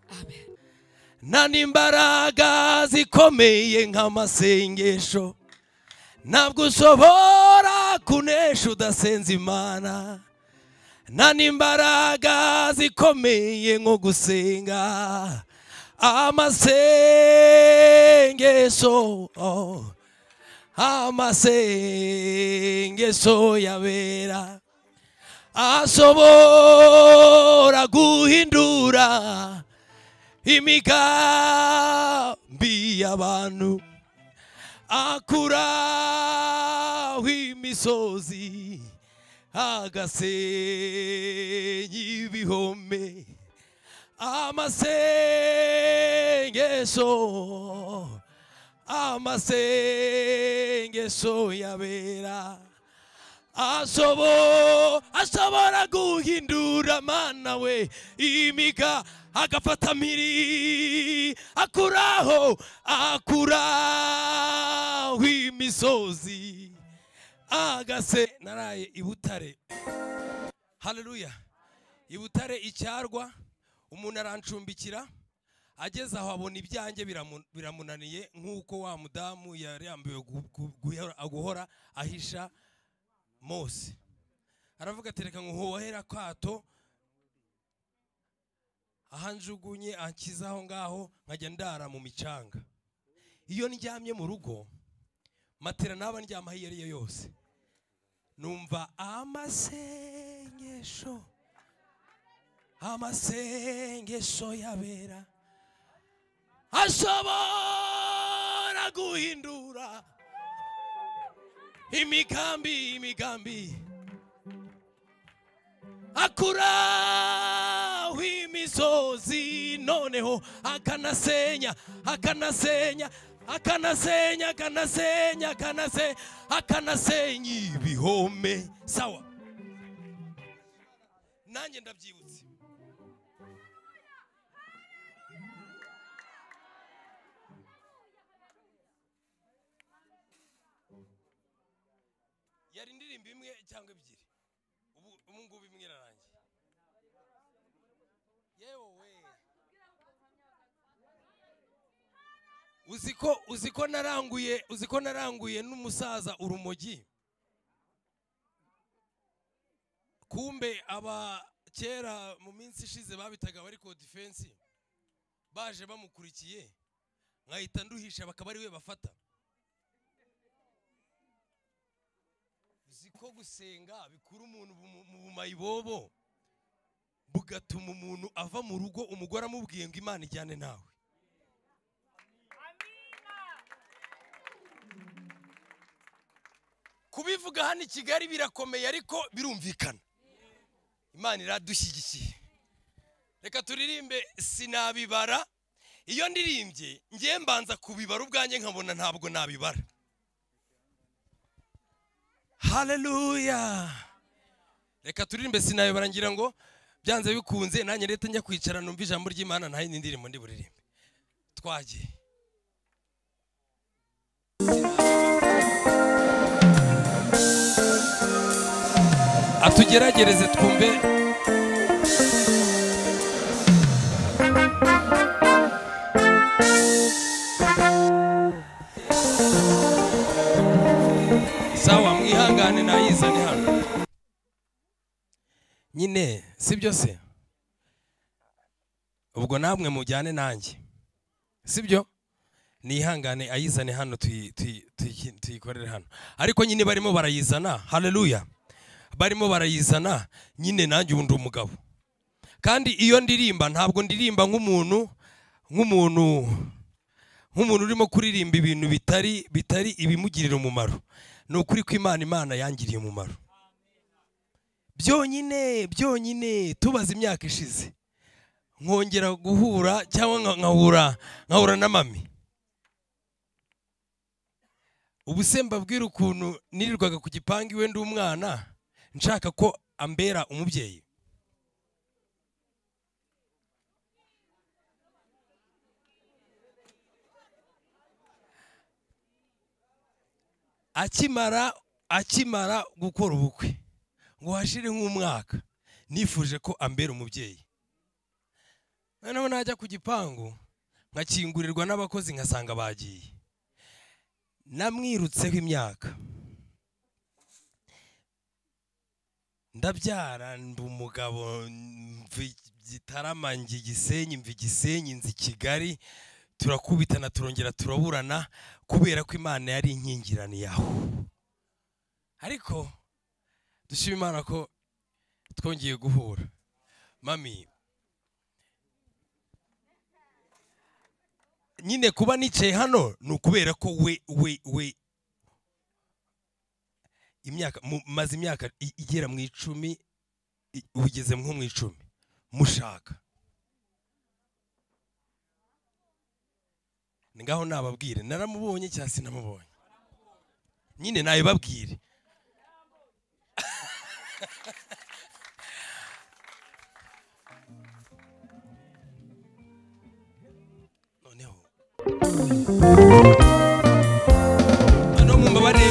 Amen. Nani imbaraga zikomeye nk'amasengesho, ntabwo ushobora kunesha udasenze Imana, nta n'imbaraga zikomeye nko gusenga. Amasengesho, amasengesho yabera ashobora guhindura imigambi y'abantu, akuraho imisozi agasenya ibihome. Amasengesho, amasengesho yabera ashobora guhindura mana we imiga, agafata mpiri akuraho imisozi agase. Naraye i Butare, haleluya, i Butare icyarwa, umuntu arancumbikira, ageze aho abona ibyanjye biramunaniye, nk'uko wa mudamu yari yambiwe guhora ahisha Mose. Aravuga ati reka nguhohera kwato ahanjugunye ankiza aho ngaho nkajya ndara mu micanga. Iyo ndyamye mu rugo matera naba ndyama hiyo ariyo yose, numva amasengesho, amasengesho yabera ashobora guhindura imigambi, akuraho imisozi, noneho akanasenya ibihome. Sawa, nanjye ndabyibutse. Yari indirimbo imwe cyangwa ebyiri, ubu ngubu imwe irarangiye. Yewe uziko naranguye n'umusaza urumogi. Kumbe aba kera mu minsi ishize babitaga bari ko defense, baje bamukurikiye nkahita nduhisha bakaba ari we bafata. Uziko gusenga bikura umuntu mu bumayibobo, bugatuma umuntu ava mu rugo umugore amubwiye ngo Imana ijyane nawe. Kubivuga hano i Kigali birakomeye ariko birumvikana. Imana iradushyigikiye. Reka turirimbe sinabibara. Iyo ndirimbye ngiye mbanza kubibara ubwanjye nkabona ntabwo nabibara. Haleluya. Reka turirimbe sinabibara, ngira ngo byanze bikunze nanjye leta njya kwicara numva ijambo ry'Imana nta yindi ndirimbo ndi buririmbe. Twagiye. Atugeragereze twumve. Sawa, mwihangane nayizane hano nyine, sibyo se? Ubwo namwe mujyane nanjye, sibyo? Nihangane ayizane hano tuyikorere hano. Ariko nyine barimo barayizana. Haleluya. Barimo barayizana nyine, nanjye ubundi umugabo. Kandi iyo ndirimba ntabwo ndirimba nk'umuntu urimo kuririmba ibintu bitari ibimugirira umumaro. Ni ukuri ko Imana yangiriye umumaro. Byonyine tubaza imyaka ishize nkongera guhura cyangwa nkahura na mami. Ubusemba bwira ukuntu nirirwaga ku gipangu iwe ndi umwana nshaka ko ambera umubyeyi. Akimara gukora ubukwe ngo hashire nk'umwaka nifuje ko ambera umubyeyi. Noneho najya ku gipangu nkakingurirwa n'abakozi nkasanga bagiye. Namwirutseho imyaka. ndabyara mba umugabo Gitarama ngi Gisenyi mva Gisenyi nzi Kigali turakubitana turongera turaburana kubera ko Imana yari inkingirani yaho. Ariko dushima Imana ko twongeye guhura. Mami, nyine kuba nicaye hano nukubera ko we imyaka maze imyaka igera mu 10 ugeze nko mu 10 mushaka. Ngaho nababwire naramubonye cyangwa sinamubonye. Nyine naye babwire. Noneho ano mumbabarire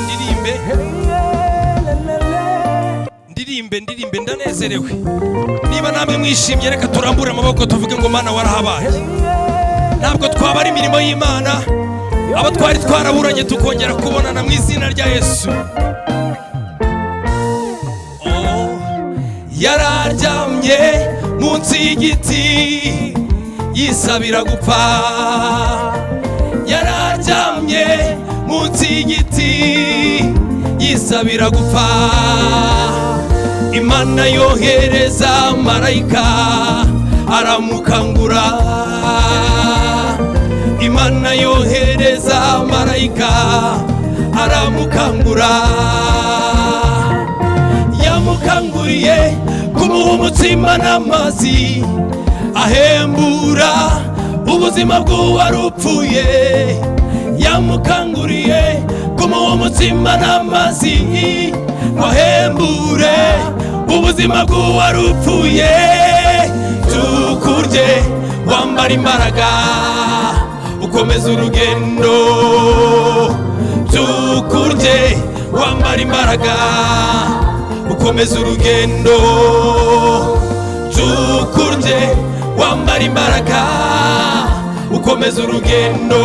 ndirimbe ndanezerewe. Niba namwe mwishimye reka turambure amaboko tuvuge ngo Mana warahabaye. Ntabwo twaba ari imirimo y'Imana abo twari twaraburanye tukongera kubonana mu izina rya Yesu. Yararyamye munsi y'igiti yisabira gupfa. Yararyamye munsi y'igiti yisabira gupfa. Imana yohereza marayika aramukangura. Imana yohereza marayika aramukangura. Yamukanguriye kumuha umutsima n'amazi ahembura ubuzima bw'uwari upfuye. Yamukanguriye kumuha umutsima n'amazi ahembure ubuzima bw'uwari upfuye. Tukurye wambara imbaraga ukomeza urugendo. Tukurye wambara imbaraga ukomeza urugendo. Tukurye wambara imbaraga ukomeza urugendo.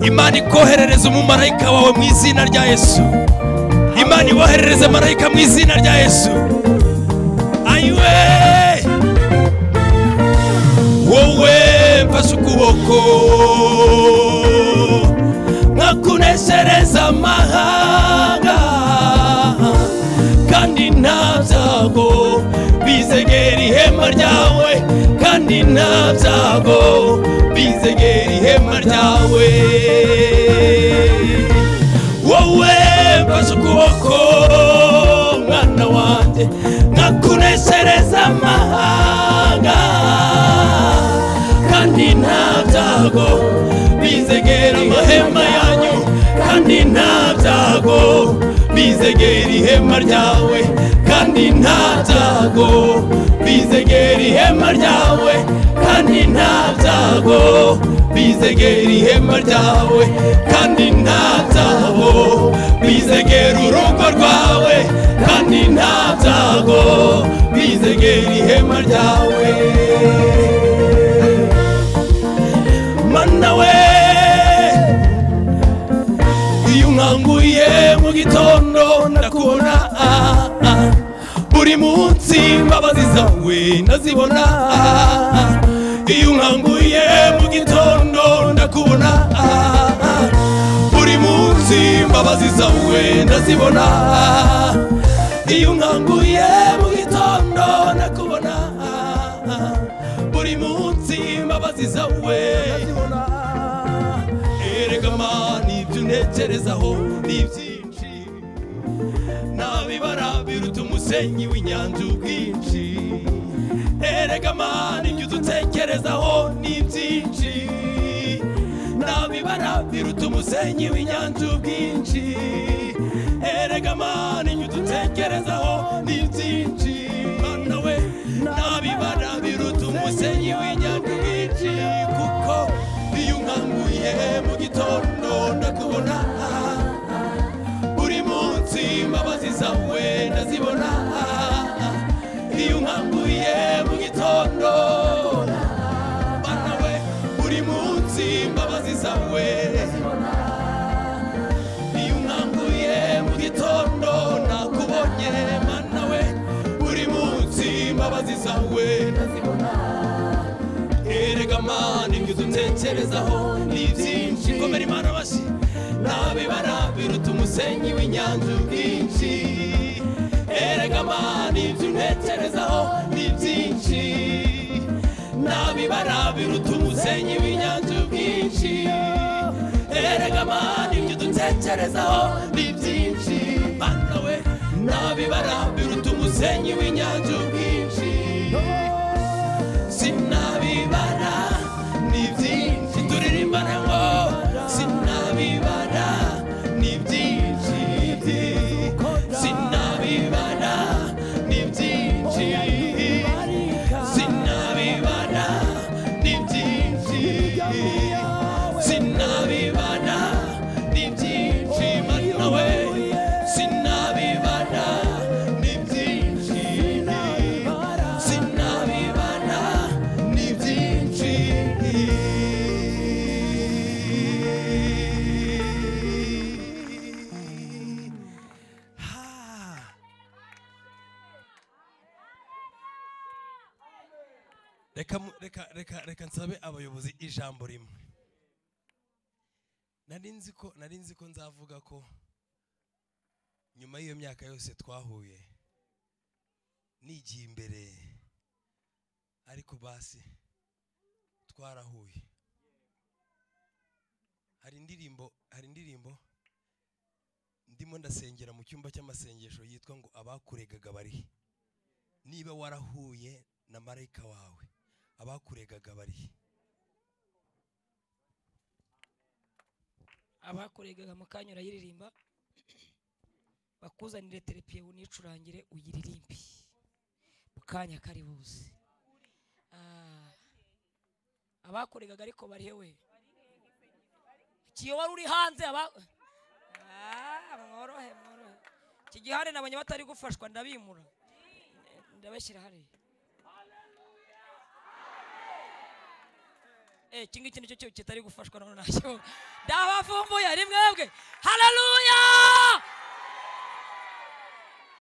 Imana ikoherereza umumarayika wawe mu izina rya Yesu. Imana iwoherereze marayika mu izina rya Yesu. Ayiwe wowe mfashe ukuboko nkakuneshereza amahanga kandi nta byago bizegera ihema ryawe. Kandi nta byago bizegera ihema ryawe. Wowe mfashe ukuboko mwana wanjye nkakuneshereza amahanga kandi nta byago bizegera amahema yanyu. Kandi nta byago bizegera ihema ryawe. Kandi nta byago bizegera ihema ryawe. Kandi nta byago bizegera ihema ryawe. Kandi nta byago bizegera urugo rwawe. Kandi nta byago bizegera ihema ryawe. Mana we iyo unkanguye mu gitondo ndakubona. Buri munsi imbabazi zawe ndazibona. Iyo unkanguye mu gitondo ndakubona. Buri munsi imbabazi zawe ndazibona. Iyo unkanguye mu gitondo ndakubona. Buri munsi imbabazi zawe ndazibona. Erega Mana ibyo untekerezaho ni byinshi. Nabibara biruta umusenyi w'inyanja ubwinshi. Erega Mana ibyo udutekerezaho ni byinshi. Nabibara biruta umusenyi w'inyanja ubwinshi. Erega Mana ibyo udutekerezaho ni byinshi. Mana we nabibara biruta umusenyi w'inyanja ubwinshi. Kuko iyo unkanguye mu gitondo ndakubona. Buri munsi imbabazi zawe ndazibona. Iyo unkanguye mu gitondo Mana we buri munsi imbabazi zawe ndazibona. mana ibyo dutekerezaho ni byinshi komera imana amashyi nabibara biruta umusenyi w'inyanja ubwinshi erega mana ibyo ntekerezaho ni byinshi nabibara biruta umusenyi w'inyanja ubwinshi erega mana ibyo dutekerezaho ni byinshi mana we nabibara biruta umusenyi w'inyanja ubwinshi sinabibara ni byinshi turirimbana ngo sinabibara ni byinshi sinabibara ni byinshi sinabibara ni byinshi sinabibara ni byinshi mana we sinabibara ni byinshi sinabibara ni byinshi reka nsabe abayobozi ijambo rimwe nari nzi ko nzavuga ko nyuma y'iyo myaka yose twahuye nigiye imbere ariko basi twarahuye hari indirimbo ndimo ndasengera mu cyumba cy'amasengesho yitwa ngo abakuregaga barihe niba warahuye na marayika wawe abakuregaga barihe abakuregaga mu kanya urayiririmba bakuzanire terepiye unicurangire uyiririmbe mu kanya kari buze abakuregaga ariko barihe we kiyo wari uri hanze mworohe iki gihane nabonye batari gufashwa ndabimura ndabashyira hariya iki ngiki nicyo kitari gufashwa none nacyo ndabavumbuye ari mwebwe haleluya